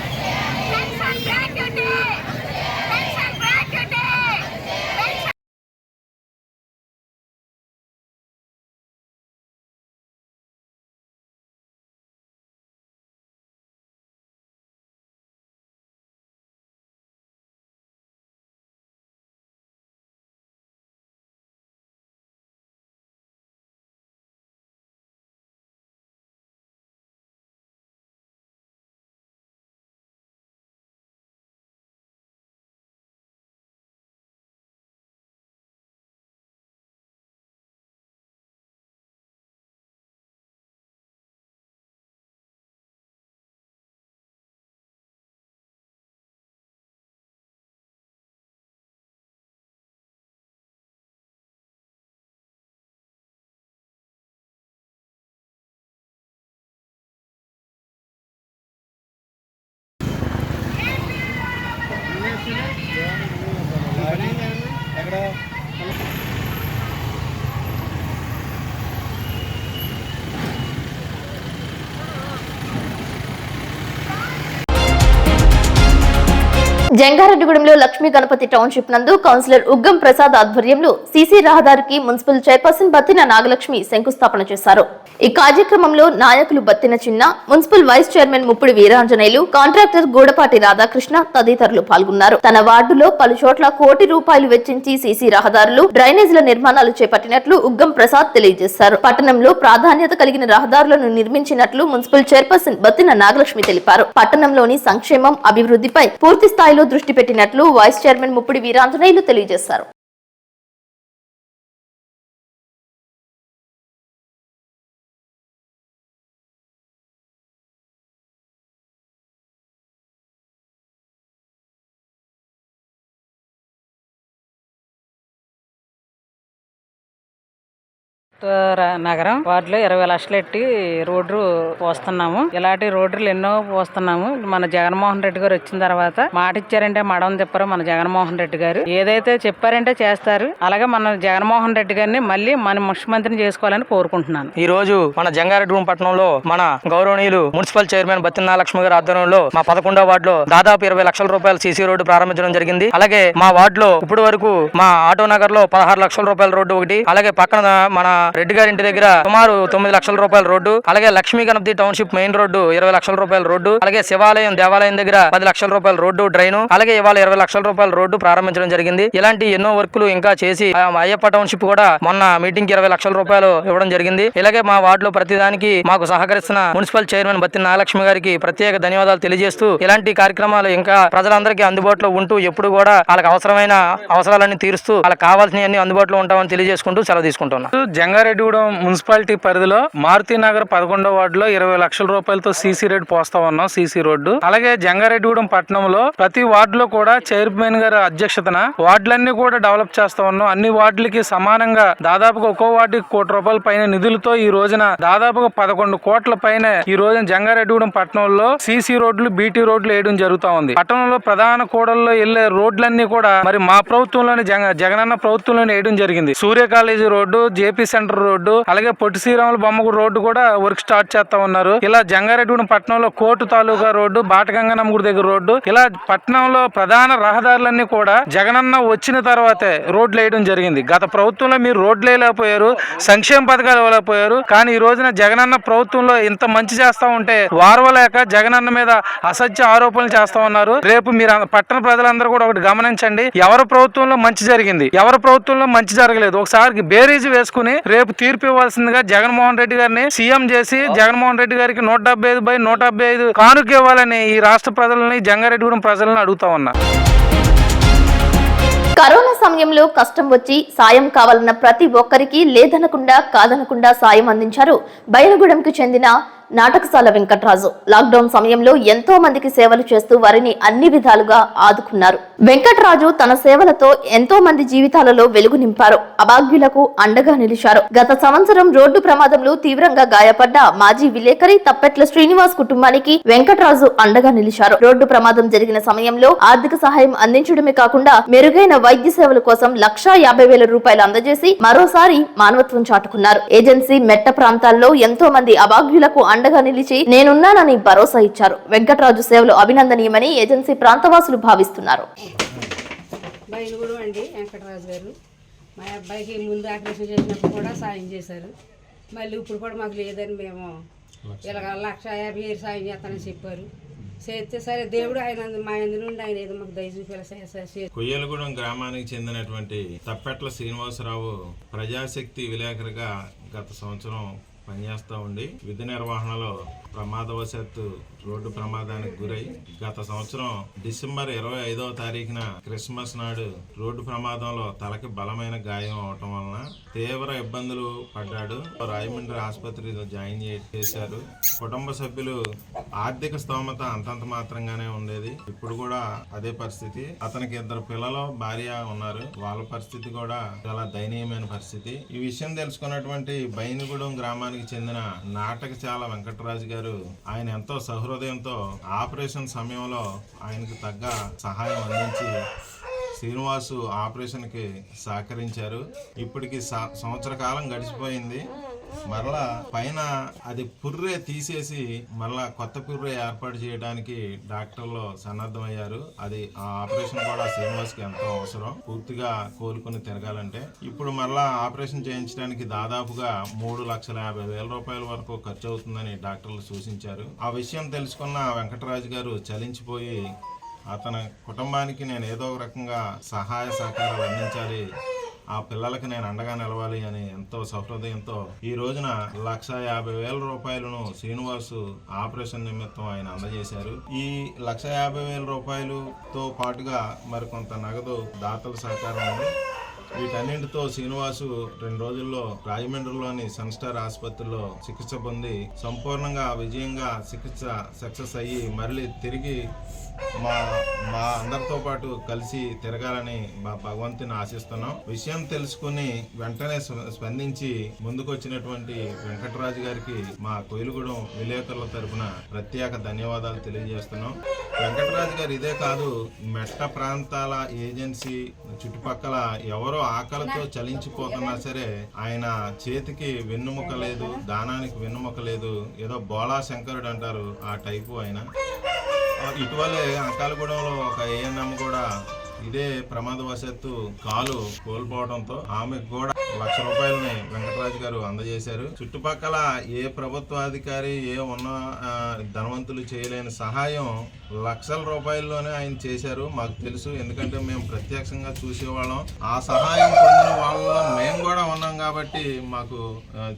జంగారెడ్డిగూడెంలో లక్ష్మీ గణపతి టౌన్షిప్ నందు కౌన్సిలర్ ఉగ్గం ప్రసాద్ ఆధ్వర్యంలో సీసీ రహదారికి మున్సిపల్ చైర్పర్సన్ బత్తిన నాగలక్ష్మి శంకుస్థాపన చేశారు. ఈ కార్యక్రమంలో నాయకులు Battina Chinna, municipal vice chairman Muppidi Veeranjaneyulu, contractor Gudapati Radhakrishna తదితరులు పాల్గొన్నారు. తన వార్డులో పలు చోట్ల కోటి రూపాయలు వెచ్చించి సీసీ రహదారులు, డ్రైనేజీల నిర్మాణాలు చేపట్టినట్లు ఉగ్గం ప్రసాద్ తెలియజేశారు. పట్టణంలో ప్రాధాన్యత కలిగిన రహదారులను నిర్మించినట్లు మున్సిపల్ చైర్పర్సన్ బత్తిన నాగలక్ష్మి తెలిపారు. పట్టణంలోని సంక్షేమం, అభివృద్ధిపై పూర్తి స్థాయిలో దృష్టి పెట్టినట్లు వైస్ చైర్మన్ ముప్పిడి వీరాంజనేయులు తెలియజేశారు. నగరం వార్డులో 20 లక్షలు ఎట్టి రోడ్డు పోస్తున్నాము. ఇలాంటి రోడ్లు ఎన్నో పోస్తున్నాము. మన జగన్మోహన్ రెడ్డి గారు వచ్చిన తర్వాత మాట ఇచ్చారంటే మడవం తిప్పరు. మన జగన్మోహన్ రెడ్డి గారు ఏదైతే చెప్పారంటే చేస్తారు. అలాగే మన జగన్మోహన్ రెడ్డి గారిని మళ్ళీ మన ముఖ్యమంత్రిని చేసుకోవాలని కోరుకుంటున్నాను. ఈ రోజు మన జంగారెడ్డిగూడెం పట్టణంలో మన గౌరవనీయులు మున్సిపల్ చైర్మన్ బత్తిన లక్ష్మి గారి ఆధ్వర్యంలో మా 11వ వార్డులో దాదాపు 20 లక్షల రూపాయల సీసీ రోడ్డు ప్రారంభించడం జరిగింది. అలాగే మా వార్డులో ఇప్పటి వరకు మా ఆటో నగర్ లో 16 లక్షల రూపాయల రోడ్డు ఒకటి, అలాగే పక్కన మన రెడ్డి గారి ఇంటి దగ్గర సుమారు 9 లక్షల రూపాయల రోడ్డు, అలాగే Lakshmi Ganapati township main road 20 లక్షల రూపాయల రోడ్డు, అలాగే శివాలయం దేవాలయం దగ్గర 10 లక్షల రూపాయల రోడ్డు డ్రైన్, అలాగే ఇవాళ 20 లక్షల రూపాయల రోడ్డు ప్రారంభించడం జరిగింది. ఇలాంటి ఎన్నో వర్కులు ఇంకా చేసి అయ్యప్ప టౌన్షిప్ కూడా మొన్న మీటింగ్ కి 20 లక్షల రూపాయలు ఇవ్వడం జరిగింది. ఇలాగే మా వార్డులో ప్రతిదానికి మాకు సహకరిస్తున్న మున్సిపల్ చైర్మన్ బత్తిన నాగలక్ష్మి గారికి ప్రత్యేక ధన్యవాదాలు తెలియజేస్తూ ఇలాంటి కార్యక్రమాలు ఇంకా ప్రజలందరికీ అందుబాటులో ఉంటూ ఎప్పుడు కూడా వాళ్ళకి అవసరమైన అవసరాలన్నీ తీరుస్తూ వాళ్ళకి కావాల్సినవన్నీ అందుబాటులో ఉంటామని తెలియజేసుకుంటూ సెలవు తీసుకుంటున్నాం. జంగారెడ్డిగూడెం మున్సిపాలిటీ పరిధిలో మారుతినగర్ 11వ వార్డులో 20 లక్షల రూపాయలతో సీసీ రోడ్ పోస్తా ఉన్నాం. సీసీ రోడ్డు అలాగే జంగారెడ్డిగూడెం పట్టణంలో ప్రతి వార్డులో కూడా చైర్మన్ గారి అధ్యక్షతన వార్డులన్నీ కూడా డెవలప్ చేస్తా ఉన్నాం. అన్ని వార్డులకి సమానంగా దాదాపుగా ఒక్కో వార్డుకి ₹1 కోటి పైన నిధులతో ఈ రోజున దాదాపుగా 11 కోట్ల పైన ఈ రోజున జంగారెడ్డిగూడెం పట్టణంలో సీసీ రోడ్లు, బీటీ రోడ్లు వేయడం జరుగుతా ఉంది. పట్టణంలో ప్రధాన కూడల్లో వెళ్లే రోడ్లన్నీ కూడా మరి మా ప్రభుత్వంలోని జగనన్న ప్రభుత్వంలోనే వేయడం జరిగింది. Surya college road, JP centre road, అలాగే పొట్టి శ్రీరాములు బొమ్మగుడి రోడ్డు కూడా వర్క్ స్టార్ట్ చేస్తా ఉన్నారు. ఇలా జంగారెడ్డిగూడెం పట్టణంలో కోటు తాలూకా రోడ్డు, బాటగంగనమ్మగుడి దగ్గర రోడ్డు, ఇలా పట్టణంలో ప్రధాన రహదారులన్నీ కూడా జగనన్న వచ్చిన తర్వాతే రోడ్లు వేయడం జరిగింది. గత ప్రభుత్వంలో మీరు రోడ్లు వేయలేకపోయారు, సంక్షేమ పథకాలు ఇవ్వలేకపోయారు. కానీ ఈ రోజున జగనన్న ప్రభుత్వంలో ఇంత మంచి చేస్తా ఉంటే వారవలేక జగనన్న మీద అసత్య ఆరోపణలు చేస్తా ఉన్నారు. రేపు మీరు పట్టణ ప్రజలందరూ కూడా ఒకటి గమనించండి, ఎవరి ప్రభుత్వంలో మంచి జరిగింది, ఎవరి ప్రభుత్వంలో మంచి జరగలేదు ఒకసారి బేరీజు వేసుకుని రేపు తీర్పు ఇవ్వాల్సిందిగా జగన్మోహన్ రెడ్డి గారిని సీఎం చేసి జగన్మోహన్ రెడ్డి గారికి 175/175 కానుక ఇవ్వాలని ఈ రాష్ట్ర ప్రజలని, జంగారెడ్డిగూడెం ప్రజలను అడుగుతా ఉన్నా. కరోనా సమయంలో కష్టం వచ్చి సాయం కావాలన్న ప్రతి ఒక్కరికి లేదనకుండా కాదనకుండా సాయం అందించారు బయలుగూడెంకు చెందిన నాటకశాల వెంకట్రాజు. లాక్డౌన్ సమయంలో ఎంతో మందికి సేవలు చేస్తూ వారిని అన్ని విధాలుగా ఆదుకున్నారు. వెంకట్రాజు తన సేవలతో ఎంతో మంది జీవితాలలో వెలుగు నింపారు. అభాగ్యులకు అండగా నిలిచారు. గత సంవత్సరం రోడ్డు ప్రమాదంలో తీవ్రంగా గాయపడ్డ మాజీ విలేకరి తప్పెట్ల శ్రీనివాస్ కుటుంబానికి వెంకట్రాజు అండగా నిలిచారు. రోడ్డు ప్రమాదం జరిగిన సమయంలో ఆర్థిక సహాయం అందించడమే కాకుండా మెరుగైన వైద్య సేవల కోసం 1,50,000 రూపాయలు అందజేసి మరోసారి మానవత్వం చాటుకున్నారు. ఏజెన్సీ మెట్ట ప్రాంతాల్లో ఎంతో మంది అభాగ్యులకు అండగా నిలిచి నేనున్నానని భరోసా ఇచ్చారు. వెంకట్రాజు సేవలు అభినందనీయమని ఏజెన్సీ ప్రాంతవాసులు భావిస్తున్నారు. బయలుగూడెం అండి వెంకటరాజు గారు మా అబ్బాయికి ముందు ఆపరేషన్ చేసినప్పుడు కూడా సాయం చేశారు. మళ్ళీ ఇప్పుడు కూడా మాకు లేదని మేము ఇలాగ 1,50,000 సాయం చేస్తానని చెప్పారు. చేస్తే సరే దేవుడు ఆయన మా ఇందు నుండి ఆయన ఏదో మాకు దయ చూపేలా. కొయ్యలగూడెం గ్రామానికి చెందినటువంటి తప్పెట్ల శ్రీనివాసరావు ప్రజాశక్తి విలేకరిగా గత సంవత్సరం పనిచేస్తూ ఉండి విధి నిర్వహణలో ప్రమాదవశాత్తు రోడ్డు ప్రమాదానికి గురై గత సంవత్సరం డిసెంబర్ 25వ తారీఖున క్రిస్మస్ నాడు రోడ్డు ప్రమాదంలో తలకి బలమైన గాయం అవటం వలన తీవ్ర ఇబ్బందులు పడ్డాడు. రాయమండ్రి ఆసుపత్రిలో జాయిన్ చేశారు. కుటుంబ సభ్యులు ఆర్థిక స్తోమత అంతంత మాత్రంగానే ఉండేది. ఇప్పుడు కూడా అదే పరిస్థితి. అతనికి 2 పిల్లలు, భార్య ఉన్నారు. వాళ్ళ పరిస్థితి కూడా చాలా దయనీయమైన పరిస్థితి. ఈ విషయం తెలుసుకున్నటువంటి బయలుగూడెం గ్రామానికి చెందిన నాటకశాల వెంకటరాజు గారు ఆయన ఎంతో సహృదయంతో ఆపరేషన్ సమయంలో ఆయనకు తగ్గ సహాయం అందించి శ్రీనివాసు ఆపరేషన్కి సహకరించారు. ఇప్పటికి సంవత్సర కాలం గడిచిపోయింది. మరలా పైన అది పుర్రే తీసేసి మరలా కొత్త పుర్రే ఏర్పాటు చేయడానికి డాక్టర్లు సన్నద్ధమయ్యారు. అది ఆ ఆపరేషన్ కూడా శ్రీనివాస్కి ఎంతో అవసరం, పూర్తిగా కోలుకుని తిరగాలంటే. ఇప్పుడు మరలా ఆపరేషన్ చేయించడానికి దాదాపుగా 3,50,000 రూపాయల వరకు ఖర్చు అవుతుందని డాక్టర్లు సూచించారు. ఆ విషయం తెలుసుకున్న వెంకటరాజు గారు చలించిపోయి అతని కుటుంబానికి నేను ఏదో ఒక రకంగా సహాయ సహకారాలు అందించాలి, ఆ పిల్లలకి నేను అండగా నిలవాలి అని ఎంతో సహృదయంతో ఈ రోజున 1,50,000 రూపాయలను శ్రీనివాసు ఆపరేషన్ నిమిత్తం ఆయన అందజేశారు. ఈ 1,50,000 రూపాయలతో పాటుగా మరికొంత నగదు దాతల సహకారం ఉంది. వీటన్నింటితో శ్రీనివాసు 2 రోజుల్లో రాజమండ్రిలోని సన్స్టార్ ఆసుపత్రిలో చికిత్స పొంది సంపూర్ణంగా విజయంగా చికిత్స సక్సెస్ అయ్యి మళ్ళీ తిరిగి మా అందరితో పాటు కలిసి తిరగాలని మా భగవంతుని ఆశిస్తున్నాం. విషయం తెలుసుకుని వెంటనే స్పందించి ముందుకొచ్చినటువంటి వెంకటరాజు గారికి మా కొయ్యలగూడెం విలేకరుల తరఫున ప్రత్యేక ధన్యవాదాలు తెలియజేస్తున్నాం. వెంకటరాజు గారు ఇదే కాదు, మెట్ట ప్రాంతాల ఏజెన్సీ చుట్టుపక్కల ఎవరో ఆకలితో చలించిపోతున్నా సరే ఆయన చేతికి వెన్నుముక లేదు, దానానికి వెన్నుముక లేదు. ఏదో బోళా శంకరుడు అంటారు ఆ టైపు ఆయన. ఇటీవలే అంకాలగూడెంలో ఒక ఏఎన్ఎం కూడా ఇదే ప్రమాదవశాత్తు కాలు కోల్పోవడంతో ఆమెకు కూడా 1,00,000 రూపాయలని వెంకటరాజు గారు అందజేశారు. చుట్టుపక్కల ఏ ప్రభుత్వాధికారి ఏ ఉన్న ధనవంతులు చేయలేని సహాయం 1,00,000 రూపాయల్లోనే ఆయన చేశారు. మాకు తెలుసు, ఎందుకంటే మేము ప్రత్యక్షంగా చూసేవాళ్ళం. ఆ సహాయం పొందిన వాళ్ళలో మేము కూడా ఉన్నాం కాబట్టి మాకు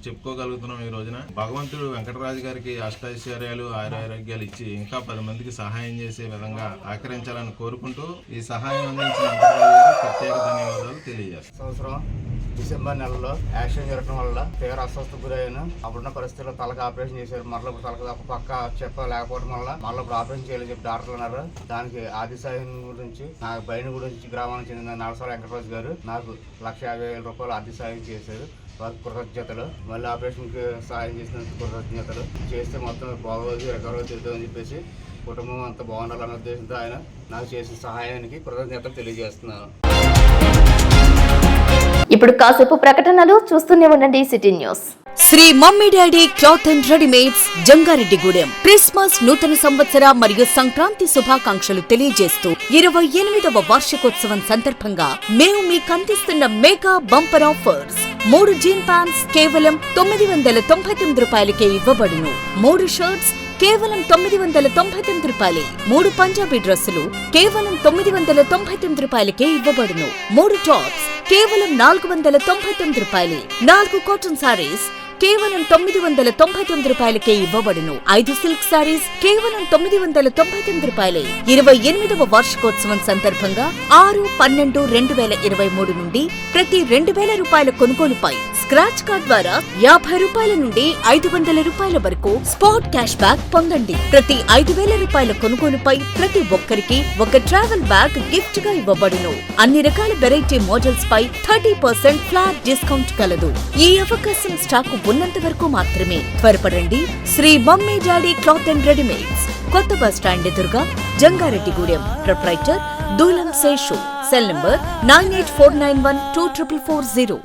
చెప్పుకోగలుగుతున్నాం. ఈ రోజున భగవంతుడు వెంకటరాజు గారికి అష్టైశ్వర్యాలు, ఆరోగ్యాలు ఇచ్చి ఇంకా 10 మందికి సహాయం చేసే విధంగా ఆకరించాలని కోరుకుంటూ ఈ సహాయం అందించిన వెంకటరాజు గారికి ప్రత్యేక ధన్యవాదాలు తెలియజేస్తాం. సంవత్సరం డిసెంబర్ నెలలో యాక్సిడెంట్ జరగడం వల్ల తీవ్ర అస్వస్థ గురయ్యాను. అప్పుడున్న పరిస్థితుల్లో తలకు ఆపరేషన్ చేశారు. మరలా తలకు ఒక పక్క లేకపోవడం వల్ల మరలా ఇప్పుడు ఆపరేషన్ చేయాలని చెప్పి డాక్టర్లు అన్నారు. దానికి ఆది సాయం గురించి నాకు బయలుగూడెం గ్రామానికి చెందిన నాటకశాల వెంకటరాజు గారు నాకు 1,50,000 రూపాయలు ఆర్థిక సాయం చేశారు. వారికి కృతజ్ఞతలు. మళ్ళీ ఆపరేషన్కి సాయం చేసినందుకు కృతజ్ఞతలు. చేస్తే మొత్తం బాగోదు, రికవరీ చేద్దామని చెప్పేసి కుటుంబం అంతా బాగుండాలన్న ఉద్దేశంతో ఆయన నాకు చేసిన సహాయానికి కృతజ్ఞతలు తెలియజేస్తున్నాను. ఇప్పుడు కాసేపు ప్రకటనలు చూస్తూనే ఉండండి city news. Sri mummy daddy cloth and readymades Jangareddygudem Christmas, నూతన సంవత్సర మరియు సంక్రాంతి శుభాకాంక్షలు తెలియజేస్తూ 28వ వార్షికోత్సవం సందర్భంగా మేము మీకు అందిస్తున్న mega bumper offers. 3 gene pants కేవలం 999 రూపాయలకే ఇవ్వబడును. 3 షర్ట్స్ కేవలం 999 రూపాయలే. 3 పంజాబీ డ్రెస్సులు కేవలం 999 రూపాయలకే ఇవ్వబడును. 3 టాప్స్ కేవలం 499 రూపాయలే. 4 కాటన్ సారీస్ కేవలం 999 రూపాయలకే ఇవ్వబడును. 5 సిల్క్ సారీస్ కేవలం 999 రూపాయలే. 28వ వార్షికోత్సవం సందర్భంగా 6/12/2023 నుండి ప్రతి 2000 రూపాయల కొనుగోలుపై స్క్రాచ్ కార్డ్ ద్వారా 50 రూపాయల నుండి 500 రూపాయల వరకు స్పాట్ క్యాష్ బ్యాక్ పొందండి. ప్రతి 5000 రూపాయల కొనుగోలుపై ప్రతి ఒక్కరికి ఒక ట్రావెల్ బ్యాగ్ గిఫ్ట్ గా ఇవ్వబడును. అన్ని రకాల వెరైటీ మోడల్స్ పై 30% ఫ్లాట్ డిస్కౌంట్ కలదు. ఈ అవకాశం స్టాకు ఉన్నంత వరకు మాత్రమే. త్వరపడండి. Sri mummy daddy cloth and readymades, కొత్త బస్ స్టాండ్ ఎదురుగా, Jangareddygudem. Proprietor Doolam Seshu. Cell number 9849124440.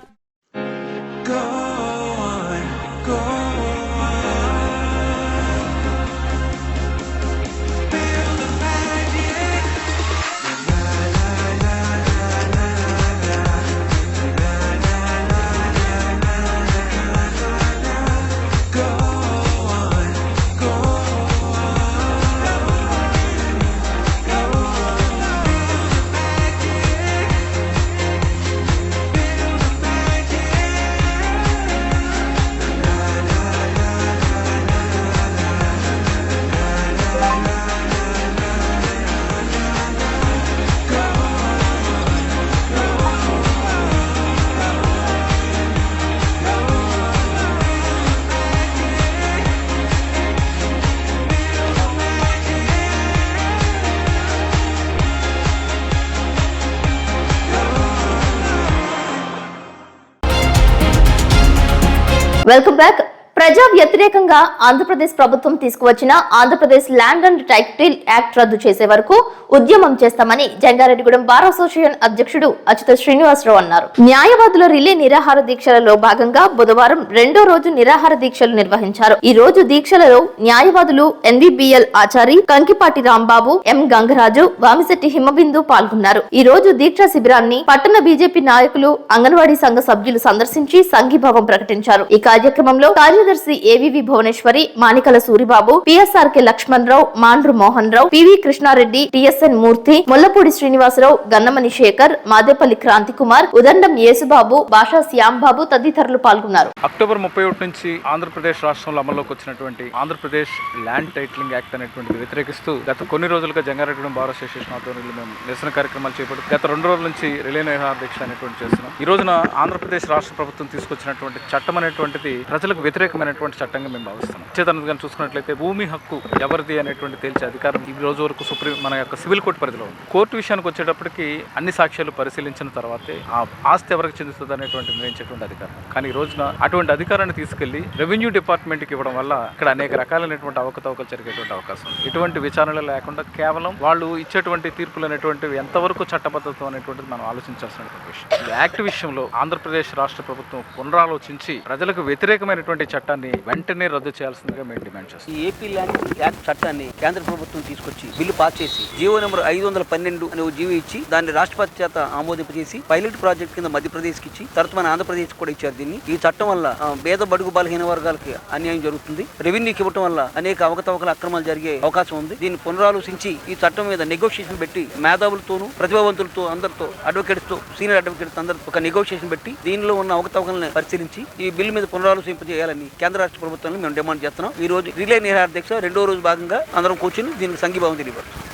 Welcome back. ప్రజా వ్యతిరేకంగా ఆంధ్రప్రదేశ్ ప్రభుత్వం తీసుకువచ్చిన Andhra Pradesh land and title act రద్దు చేసే వరకు ఉద్యమం చేస్తామని జంగారెడ్డిగూడెం బార్ అసోసియేషన్ అధ్యక్షుడు అచ్యుత శ్రీనివాసరావు అన్నారు. న్యాయవాదుల రిలే నిరాహార దీక్షలలో భాగంగా బుధవారం 2వ రోజు నిరాహార దీక్షలు నిర్వహించారు. ఈ రోజు దీక్షలలో న్యాయవాదులు NVBL ఆచారి, కంకిపాటి రాంబాబు, M గంగరాజు, వామిశెట్టి హిమబిందు పాల్గొన్నారు. ఈ రోజు దీక్ష శిబిరాన్ని పట్టణ బీజేపీ నాయకులు, అంగన్వాడీ సంఘ సభ్యులు సందర్శించి సంఘీభావం ప్రకటించారు. ఈ కార్యక్రమంలో కార్యదర్శి AVV Bhuvaneswari, మానికల Suribabu, PSRK Lakshmanarao, Mandru Mohan Rao, PV Krishna Reddy, TSN మూర్తి, ముల్లపూడి శ్రీనివాసరావు, గన్నమణి శేఖర్, మాదేపల్లి క్రాంతి కుమార్, ఉదండం యేసుబాబు, భాషా శ్యాంబాబు తదితరులు పాల్గొన్నారు. అక్టోబర్ 31 నుంచి ఆంధ్రప్రదేశ్ రాష్ట్రంలో అమల్లోకి వచ్చినటువంటి ఆంధ్రప్రదేశ్ ల్యాండ్ టైటిలింగ్ యాక్ట్ అనేటువంటిది వ్యతిరేకిస్తూ గత కొన్ని రోజులుగా జంగారెడ్డిగూడెం బార్ అసోసియేషన్ ఆధ్వర్యంలో మేము నిరసన కార్యక్రమాలు చేపడుతూ గత 2 రోజుల నుంచి రిలే నిరాహార దీక్ష అనేటువంటి చేస్తున్నాం. ఈ రోజున ఆంధ్రప్రదేశ్ రాష్ట్ర ప్రభుత్వం తీసుకొచ్చినటువంటి చట్టం అనేటువంటిది ప్రజలకు వ్యతిరేకమైనటువంటి చట్టంగా మేము భావిస్తున్నాం. చేతనగా చూసుకున్నట్లయితే భూమి హక్కు ఎవరిది అనేటువంటి తేల్చే అధికారం ఈ రోజు వరకు మన యొక్క సివిల్ కోర్టు పరిధిలో ఉంది. కోర్టు విషయానికి వచ్చేటప్పటికి అన్ని సాక్ష్యాలు పరిశీలించిన తర్వాతే ఆ ఆస్తి ఎవరికి చెందుతుంది అనేటువంటి నిర్ణయించేటువంటి అధికారం. కానీ ఈ రోజున అటువంటి అధికారాన్ని తీసుకెళ్లి రెవెన్యూ డిపార్ట్మెంట్కి ఇవ్వడం వల్ల ఇక్కడ అనేక రకాలైనటువంటి అవకతవకలు జరిగేటువంటి అవకాశం. ఇటువంటి విచారణలు లేకుండా కేవలం వాళ్ళు ఇచ్చేటువంటి తీర్పులు అనేటువంటివి ఎంతవరకు చట్టబద్ధత అనేటువంటిది మనం ఆలోచించాల్సిన విషయం. ఈ యాక్ట్ విషయంలో ఆంధ్రప్రదేశ్ రాష్ట్ర ప్రభుత్వం పునరాలోచించి ప్రజలకు వ్యతిరేకమైనటువంటి చట్టాన్ని వెంటనే రద్దు చేయాల్సిందిగా మేము డిమాండ్ చేస్తాం. ఈ ఏపీ ల్యాండ్ యాక్ట్ చట్టాన్ని కేంద్ర ప్రభుత్వం తీసుకొచ్చి బిల్లు పాస్ చేసి జీవో నెంబర్ 512 అనే జీవో ఇచ్చి దాన్ని రాష్ట్రపతి చేత ఆమోదింపజేసి పైలట్ ప్రాజెక్ట్ కింద మధ్యప్రదేశ్కి ఇచ్చి తర్వాత మన ఆంధ్రప్రదేశ్ కూడా ఇచ్చారు. దీన్ని ఈ చట్టం వల్ల పేద బడుగు బలహీన వర్గాలకి అన్యాయం జరుగుతుంది. రెవెన్యూకి ఇవ్వడం వల్ల అనేక అవకతవకల అక్రమాలు జరిగే అవకాశం ఉంది. దీన్ని పునరాలోచించి ఈ చట్టం మీద నెగోషియేషన్ పెట్టి మేధావులతోనూ ప్రతిభావంతులతో అందరితో అడ్వకేట్స్ తో సీనియర్ అడ్వకేట్స్ అందరితో ఒక నెగోషియేషన్ పెట్టి దీనిలో ఉన్న అవకతవకలను పరిశీలించి ఈ బిల్లు మీద పునరాలోచింపజేయాలని కేంద్ర రాష్ట్ర ప్రభుత్వాన్ని మేము డిమాండ్ చేస్తున్నాం. ఈ రోజు రిలే నిరాహార దీక్ష 2వ రోజు భాగంగా అందరం కూర్చుని దీనికి సంఘీభావం తెలియపడుతున్నాం.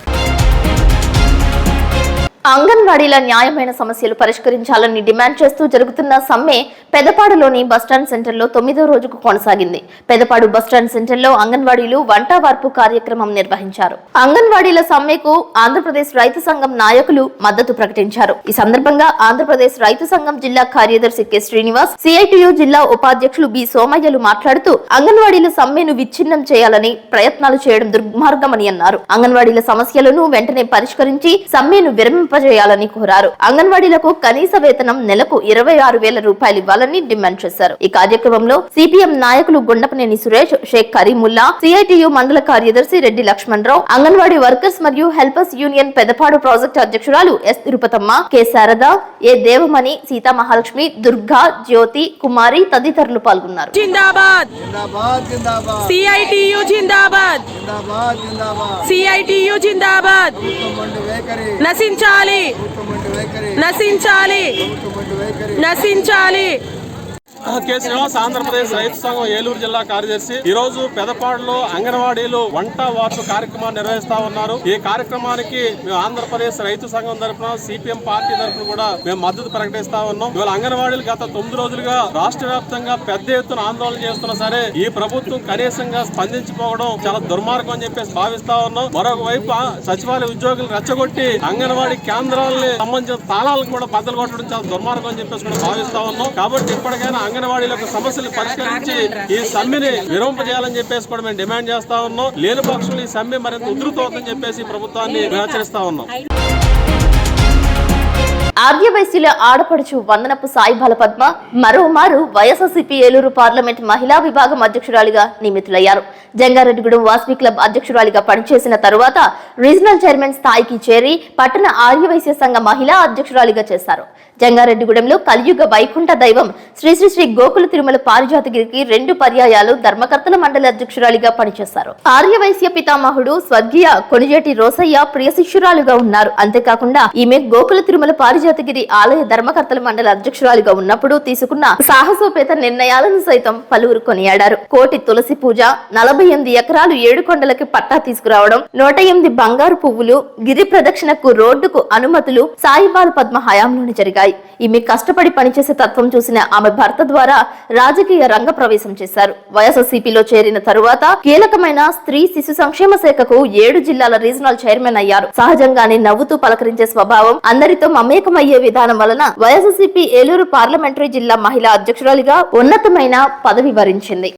అంగన్వాడీల న్యాయమైన సమస్యలు పరిష్కరించాలని డిమాండ్ చేస్తూ జరుగుతున్న సమ్మె పెదపాడులోని బస్టాండ్ సెంటర్లో 9వ రోజుకు కొనసాగింది. పెదపాడు బస్టాండ్ సెంటర్లో అంగన్వాడీలు వంట వార్పు కార్యక్రమం నిర్వహించారు. అంగన్వాడీల సమ్మెకు ఆంధ్రప్రదేశ్ రైతు సంఘం నాయకులు మద్దతు ప్రకటించారు. ఈ సందర్భంగా ఆంధ్రప్రదేశ్ రైతు సంఘం జిల్లా కార్యదర్శి కె శ్రీనివాస్, CITU జిల్లా ఉపాధ్యక్షులు బి సోమయ్యలు మాట్లాడుతూ అంగన్వాడీల సమ్మెను విచ్ఛిన్నం చేయాలని ప్రయత్నాలు చేయడం దుర్మార్గమని అన్నారు. అంగన్వాడీల సమస్యలను వెంటనే పరిష్కరించి సమ్మెను విరమింపజేయాలని కోరారు. అంగన్వాడీలకు కనీస వేతనం నెలకు 26,000 రూపాయలు ఇవ్వాలని డిమాండ్ చేశారు. ఈ కార్యక్రమంలో CPM నాయకులు గుండపనేని సురేష్, షేక్ కరీముల్లా, CITU మండల కార్యదర్శి రెడ్డి లక్ష్మణరావు, అంగన్వాడీ వర్కర్స్ మరియు హెల్పర్స్ యూనియన్ పెదపాడు ప్రాజెక్టు అధ్యక్షురాలు S తిరుపతమ్మ, కె శారద, ఏ దేవమణి, సీతా మహాలక్ష్మి, దుర్గా, జ్యోతి, కుమారి తదితరులు పాల్గొన్నారు. జిందాబాద్ CITU జిందాబాద్ CITU జిందాబాద్ నశించాలి నశించాలి నశించాలి నశించాలి. కె. శ్రీనివాస్, ఆంధ్రప్రదేశ్ రైతు సంఘం ఏలూరు జిల్లా కార్యదర్శి. ఈ రోజు పెదపాడులో అంగన్వాడీలు వంట వార్పు కార్యక్రమాన్ని నిర్వహిస్తా ఉన్నారు. ఈ కార్యక్రమానికి మేము ఆంధ్రప్రదేశ్ రైతు సంఘం తరఫున, సిపిఎం పార్టీ తరఫున కూడా మేము మద్దతు ప్రకటిస్తా ఉన్నాం. ఇవాళ అంగన్వాడీలు గత 9 రోజులుగా రాష్ట్ర వ్యాప్తంగా పెద్ద ఎత్తున ఆందోళన చేస్తున్నా సరే ఈ ప్రభుత్వం కనీసంగా స్పందించిపోవడం చాలా దుర్మార్గం అని చెప్పేసి భావిస్తా ఉన్నాం. మరొక వైపు సచివాలయ ఉద్యోగులు రెచ్చగొట్టి అంగన్వాడీ కేంద్రాలని సంబంధించిన తాళాలను కూడా బద్దలు కొట్టడం చాలా దుర్మార్గం అని చెప్పేసి కూడా భావిస్తా ఉన్నాం. కాబట్టి ఇప్పటికైనా అంగన్వాడీల యొక్క సమస్యలు పరిష్కరించి ఈ సమ్మెని విరమింపజేయాలని చెప్పేసి కూడా మేము డిమాండ్ చేస్తా ఉన్నాం. లేని పక్షంలో ఈ సమ్మె మరింత ఉధృతవుతుందని చెప్పేసి ప్రభుత్వాన్ని హెచ్చరిస్తా ఉన్నాం. ఆర్యవైశ్యుల ఆడపడుచు వందనపు సాయిబాల పద్మ మరోమారు వైఎస్ఆర్సీపీ ఏలూరు పార్లమెంట్ మహిళా విభాగం అధ్యక్షురాలిగా నియమితులయ్యారు. జంగారెడ్డిగూడెం వాసవి క్లబ్ అధ్యక్షురాలిగా పనిచేసిన తరువాత రీజనల్ చైర్మన్ స్థాయికి చేరి పట్టణ ఆర్యవైశ్య సంఘ మహిళా అధ్యక్షురాలిగా చేశారు. జంగారెడ్డిగూడెంలో కలియుగ వైకుంఠ దైవం శ్రీ శ్రీ శ్రీ గోకుల తిరుమల పారిజాతగిరికి 2 పర్యాయాలు ధర్మకర్తల మండలి అధ్యక్షురాలిగా పనిచేశారు. ఆర్యవైశ్య పితామహుడు స్వర్గీయ కొణిజేటి రోసయ్య ప్రియ శిష్యురాలుగా ఉన్నారు. అంతేకాకుండా ఈమె గోకుల తిరుమల పారిజాతగిరి ఆలయ ధర్మకర్తల మండలి అధ్యక్షురాలిగా ఉన్నప్పుడు తీసుకున్న సాహసోపేత నిర్ణయాలను సైతం పలువురు కొనియాడారు. కోటి తులసి పూజ, 48 ఎకరాలు 7 కొండలకి పట్టా తీసుకురావడం, 108 బంగారు పువ్వులు, గిరి ప్రదక్షిణకు రోడ్డుకు అనుమతులు సాయిబాల పద్మ హయాంలోనే జరిగాయి. ఈమె కష్టపడి పనిచేసే తత్వం చూసిన ఆమె భర్త ద్వారా రాజకీయ రంగ ప్రవేశం చేశారు. వైఎస్ఆర్సీపీలో చేరిన తరువాత కీలకమైన స్త్రీ శిశు సంక్షేమ శాఖకు 7 జిల్లాల రీజనల్ చైర్మన్ అయ్యారు. సహజంగానే నవ్వుతూ పలకరించే స్వభావం, అందరితో మమేకమయ్యే విధానం వలన వైఎస్ఆర్సీపీ ఏలూరు పార్లమెంటరీ జిల్లా మహిళా అధ్యక్షురాలిగా ఉన్నతమైన పదవి వరించింది.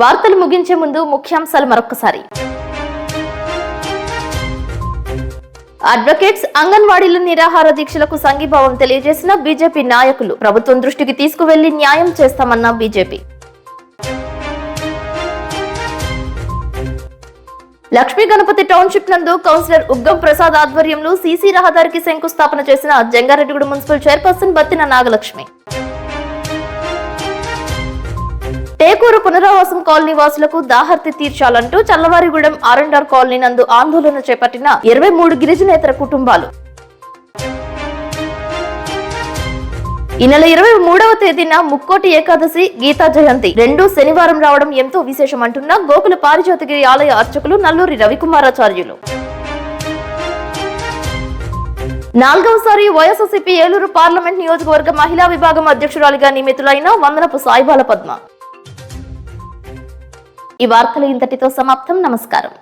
వార్తలు ముగించే ముందు ముఖ్యాంశాలు మరొకసారి. అడ్వకేట్స్ అంగన్వాడీల నిరాహార దీక్షలకు సంఘీభావం తెలియజేసిన బీజేపీ నాయకులు. ప్రభుత్వం దృష్టికి తీసుకువెళ్లి న్యాయం చేస్తామన్న బీజేపీ. లక్ష్మీ గణపతి టౌన్షిప్ నందు కౌన్సిలర్ ఉగ్గం ప్రసాద్ ఆధ్వర్యంలో సీసీ రహదారికి శంకుస్థాపన చేసిన జంగారెడ్డిగూడెం మున్సిపల్ చైర్పర్సన్ బత్తిన నాగలక్ష్మి. టేకూరు పునరావాసం కాలనీ వాసులకు దాహర్తి తీర్చాలంటూ చల్లవారిగూడెం R&R కాలనీ నందు ఆందోళన చేపట్టిన 23 గిరిజనేతర కుటుంబాలు. ఈ నెల 23వ తేదీన ముక్కోటి ఏకాదశి, గీతా జయంతి 2 శనివారం రావడం ఎంతో విశేషం అంటున్న గోకుల పారిజాతగిరి ఆలయ అర్చకులు నల్లూరి రవికుమారాచార్యులు. 4వసారి వైఎస్ఆర్సీపీ ఏలూరు పార్లమెంట్ నియోజకవర్గ మహిళా విభాగం అధ్యక్షురాలిగా నియమితులైన వందనపు సాయిబాల పద్మ. ఈ వార్తలు ఇంతటితో సమాప్తం. నమస్కారం.